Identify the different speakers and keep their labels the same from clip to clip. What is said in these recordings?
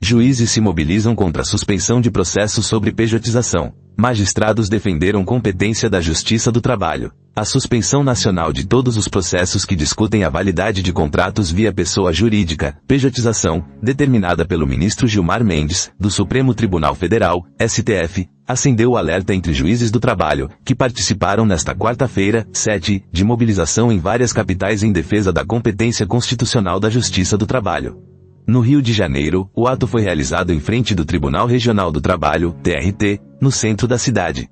Speaker 1: Juízes se mobilizam contra a suspensão de processos sobre pejotização. Magistrados defenderam competência da Justiça do Trabalho. A suspensão nacional de todos os processos que discutem a validade de contratos via pessoa jurídica, pejotização, determinada pelo ministro Gilmar Mendes, do Supremo Tribunal Federal, STF, acendeu o alerta entre juízes do trabalho, que participaram nesta quarta-feira, 7, de mobilização em várias capitais em defesa da competência constitucional da Justiça do Trabalho. No Rio de Janeiro, o ato foi realizado em frente do Tribunal Regional do Trabalho, TRT, no centro da cidade.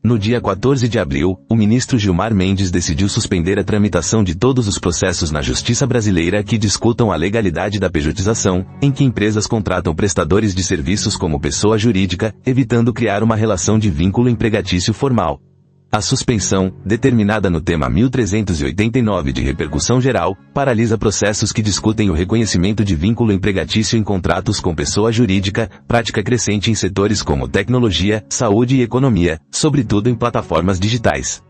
Speaker 1: No dia 14 de abril, o ministro Gilmar Mendes decidiu suspender a tramitação de todos os processos na Justiça brasileira que discutam a legalidade da pejotização, em que empresas contratam prestadores de serviços como pessoa jurídica, evitando criar uma relação de vínculo empregatício formal. A suspensão, determinada no tema 1389 de repercussão geral, paralisa processos que discutem o reconhecimento de vínculo empregatício em contratos com pessoa jurídica, prática crescente em setores como tecnologia, saúde e economia, sobretudo em plataformas digitais.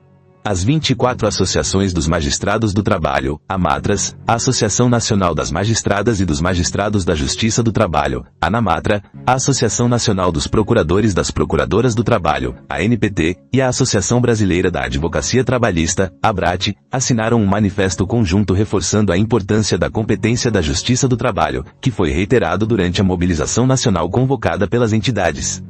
Speaker 1: As 24 associações dos magistrados do trabalho, AMATRAS, a Associação Nacional das Magistradas e dos Magistrados da Justiça do Trabalho, ANAMATRA, a Associação Nacional dos Procuradores das Procuradoras do Trabalho, ANPT, e a Associação Brasileira da Advocacia Trabalhista, ABRAT, assinaram um manifesto conjunto reforçando a importância da competência da Justiça do Trabalho, que foi reiterado durante a mobilização nacional convocada pelas entidades.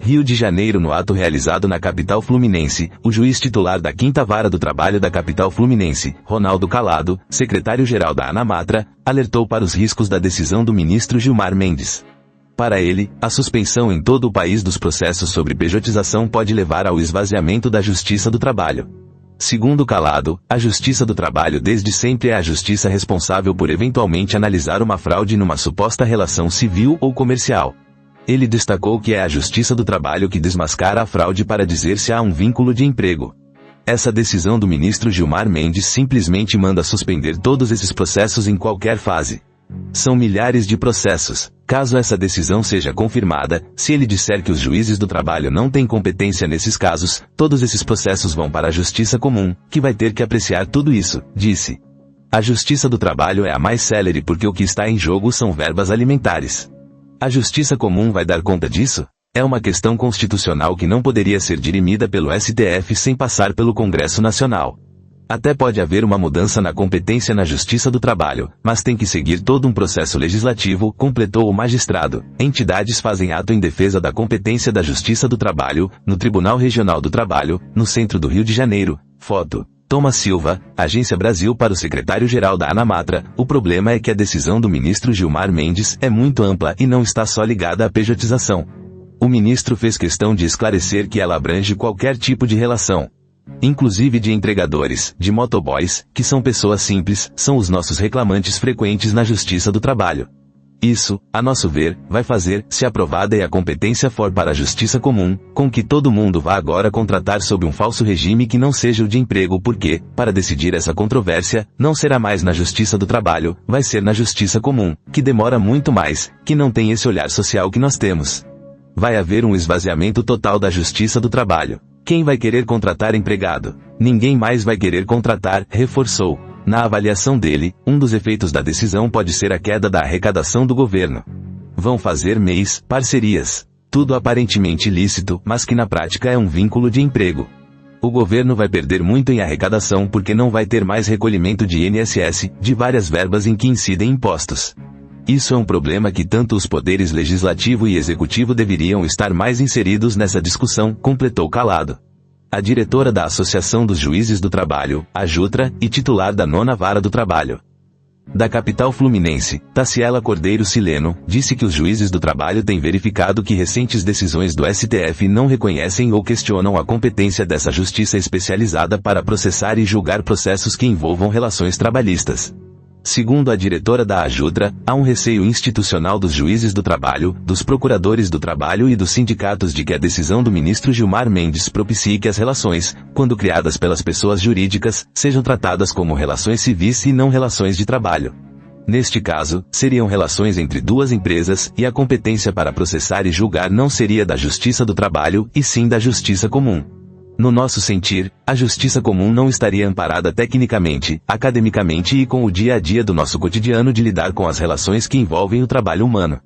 Speaker 1: Rio de Janeiro. No ato realizado na capital fluminense, o juiz titular da 5ª Vara do Trabalho da capital fluminense, Ronaldo Calado, secretário-geral da ANAMATRA, alertou para os riscos da decisão do ministro Gilmar Mendes. Para ele, a suspensão em todo o país dos processos sobre pejotização pode levar ao esvaziamento da Justiça do Trabalho. Segundo Calado, a Justiça do Trabalho desde sempre é a justiça responsável por eventualmente analisar uma fraude numa suposta relação civil ou comercial. Ele destacou que é a Justiça do Trabalho que desmascara a fraude para dizer se há um vínculo de emprego. Essa decisão do ministro Gilmar Mendes simplesmente manda suspender todos esses processos em qualquer fase. São milhares de processos. Caso essa decisão seja confirmada, se ele disser que os juízes do trabalho não têm competência nesses casos, todos esses processos vão para a Justiça Comum, que vai ter que apreciar tudo isso, disse. A Justiça do Trabalho é a mais célere porque o que está em jogo são verbas alimentares. A Justiça Comum vai dar conta disso? É uma questão constitucional que não poderia ser dirimida pelo STF sem passar pelo Congresso Nacional. Até pode haver uma mudança na competência na Justiça do Trabalho, mas tem que seguir todo um processo legislativo, completou o magistrado. Entidades fazem ato em defesa da competência da Justiça do Trabalho, no Tribunal Regional do Trabalho, no centro do Rio de Janeiro. Foto: Thomas Silva, Agência Brasil. Para o secretário-geral da ANAMATRA, o problema é que a decisão do ministro Gilmar Mendes é muito ampla e não está só ligada à pejotização. O ministro fez questão de esclarecer que ela abrange qualquer tipo de relação. Inclusive de entregadores, de motoboys, que são pessoas simples, são os nossos reclamantes frequentes na Justiça do Trabalho. Isso, a nosso ver, vai fazer, se aprovada e a competência for para a Justiça Comum, com que todo mundo vá agora contratar sob um falso regime que não seja o de emprego porque, para decidir essa controvérsia, não será mais na Justiça do Trabalho, vai ser na Justiça Comum, que demora muito mais, que não tem esse olhar social que nós temos. Vai haver um esvaziamento total da Justiça do Trabalho. Quem vai querer contratar empregado? Ninguém mais vai querer contratar, reforçou. Na avaliação dele, um dos efeitos da decisão pode ser a queda da arrecadação do governo. Vão fazer MEIs, parcerias. Tudo aparentemente ilícito, mas que na prática é um vínculo de emprego. O governo vai perder muito em arrecadação porque não vai ter mais recolhimento de INSS, de várias verbas em que incidem impostos. Isso é um problema que tanto os poderes legislativo e executivo deveriam estar mais inseridos nessa discussão, completou Calado. A diretora da Associação dos Juízes do Trabalho, a JUTRA, e titular da 9ª Vara do Trabalho da capital fluminense, Taciela Cordeiro Sileno, disse que os juízes do trabalho têm verificado que recentes decisões do STF não reconhecem ou questionam a competência dessa justiça especializada para processar e julgar processos que envolvam relações trabalhistas. Segundo a diretora da AJUTRA, há um receio institucional dos juízes do trabalho, dos procuradores do trabalho e dos sindicatos de que a decisão do ministro Gilmar Mendes propicie que as relações, quando criadas pelas pessoas jurídicas, sejam tratadas como relações civis e não relações de trabalho. Neste caso, seriam relações entre duas empresas, e a competência para processar e julgar não seria da Justiça do Trabalho, e sim da Justiça Comum. No nosso sentir, a Justiça Comum não estaria amparada tecnicamente, academicamente e com o dia a dia do nosso cotidiano de lidar com as relações que envolvem o trabalho humano.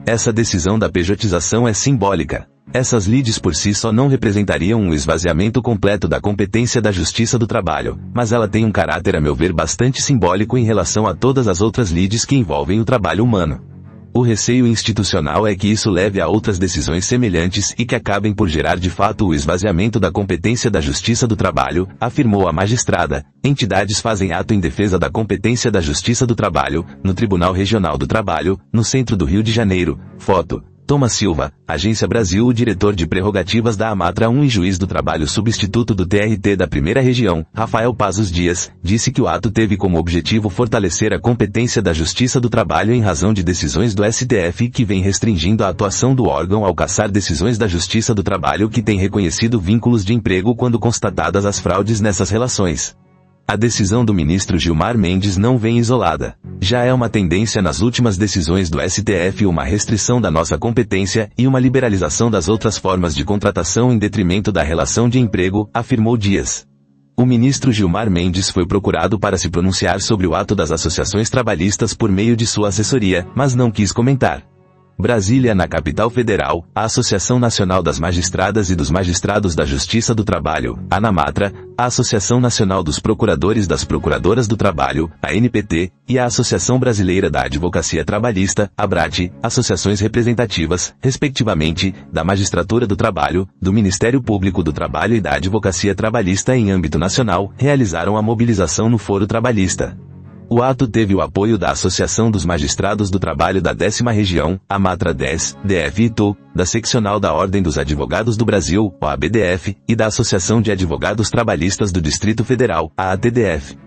Speaker 1: Essa decisão da pejotização é simbólica. Essas lides por si só não representariam um esvaziamento completo da competência da Justiça do Trabalho, mas ela tem um caráter, a meu ver, bastante simbólico em relação a todas as outras lides que envolvem o trabalho humano. O receio institucional é que isso leve a outras decisões semelhantes e que acabem por gerar de fato o esvaziamento da competência da Justiça do Trabalho, afirmou a magistrada. Entidades fazem ato em defesa da competência da Justiça do Trabalho, no Tribunal Regional do Trabalho, no centro do Rio de Janeiro. Foto: Thomas Silva, Agência Brasil. O diretor de prerrogativas da Amatra 1 e juiz do trabalho substituto do TRT da Primeira Região, Rafael Pazos Dias, disse que o ato teve como objetivo fortalecer a competência da Justiça do Trabalho em razão de decisões do STF que vem restringindo a atuação do órgão ao cassar decisões da Justiça do Trabalho que tem reconhecido vínculos de emprego quando constatadas as fraudes nessas relações. A decisão do ministro Gilmar Mendes não vem isolada. Já é uma tendência nas últimas decisões do STF uma restrição da nossa competência e uma liberalização das outras formas de contratação em detrimento da relação de emprego, afirmou Dias. O ministro Gilmar Mendes foi procurado para se pronunciar sobre o ato das associações trabalhistas por meio de sua assessoria, mas não quis comentar. Brasília, na capital federal, a Associação Nacional das Magistradas e dos Magistrados da Justiça do Trabalho, ANAMATRA, a Associação Nacional dos Procuradores das Procuradoras do Trabalho, a ANPT, e a Associação Brasileira da Advocacia Trabalhista, ABRAT, associações representativas, respectivamente, da Magistratura do Trabalho, do Ministério Público do Trabalho e da Advocacia Trabalhista em âmbito nacional, realizaram a mobilização no Foro Trabalhista. O ato teve o apoio da Associação dos Magistrados do Trabalho da 10ª Região, AMATRA 10, DF e TU, da Seccional da Ordem dos Advogados do Brasil, OABDF, e da Associação de Advogados Trabalhistas do Distrito Federal, a ATDF.